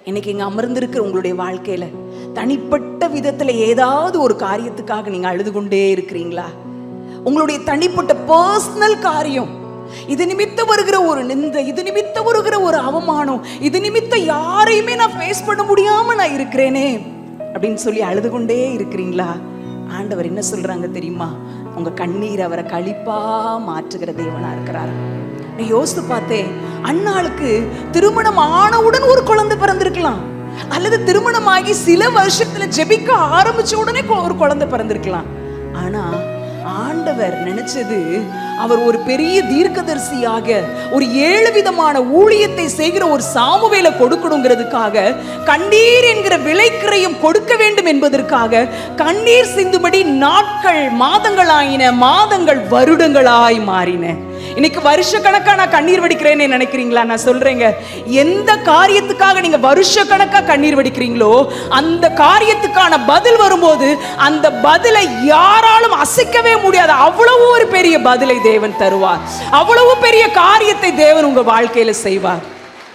இன்னைக்கு இங்க அமர்ந்திருக்கிற உங்களுடைய வாழ்க்கையில தனிப்பட்ட விதத்துல ஏதாவது ஒரு காரியத்துக்காக நீங்க அழுது கொண்டே இருக்கிறீங்களா? உங்களுடைய தனிப்பட்ட பர்சனல் காரியம், இது நிமித்த வருகிற ஒரு நிந்தை, இது நிமித்த வருகிற ஒரு அவமானம், இது நிமித்த யாரையுமே நான் ஃபேஸ் பண்ண முடியாம நான் இருக்கிறேனே அப்படின்னு சொல்லி அழுது கொண்டே இருக்கிறீங்களா? ஆண்டவர் என்ன சொல்றாங்க தெரியுமா? உங்க கண்ணீர் அவரை களிப்பா மாற்றுகிற தேவனா இருக்கிறார். நான் யோசித்து பார்த்தேன், அன்னாளுக்கு திருமணம் ஆனவுடன் ஒரு குழந்தை பிறந்திருக்கலாம், அல்லது திருமணமாகி சில வருஷத்துல ஜெபிக்க ஆரம்பிச்ச உடனே ஒரு குழந்தை பிறந்திருக்கலாம். ஆனா ஆண்டவர் நினைச்சது, அவர் ஒரு பெரிய தீர்க்கதரிசியாக ஒரு 7 விதமான ஊழியத்தை செய்கிற ஒரு சாமுவேலை கொடுக்கணுங்கிறதுக்காக, கண்ணீர் என்கிற விலைக்கிரயம் கொடுக்க வேண்டும் என்பதற்காக கண்ணீர் சிந்துபடி நாட்கள் மாதங்களாயின, மாதங்கள் வருடங்களாய் மாறின. இன்னைக்கு வருஷ கணக்கா நான் கண்ணீர் வடிக்கிறேன்னு நினைக்கிறீங்களா? நான் சொல்றேங்க, எந்த காரியத்துக்காக நீங்க வருஷ கணக்கா கண்ணீர் வடிக்கிறீங்களோ அந்த காரியத்துக்கான பதில் வரும்போது அந்த பதிலை யாராலும் அசைக்கவே முடியாது. அவ்வளவு ஒரு பெரிய பதிலை தேவன் தருவார், அவ்வளவு பெரிய காரியத்தை தேவன் உங்க வாழ்க்கையில செய்வார்.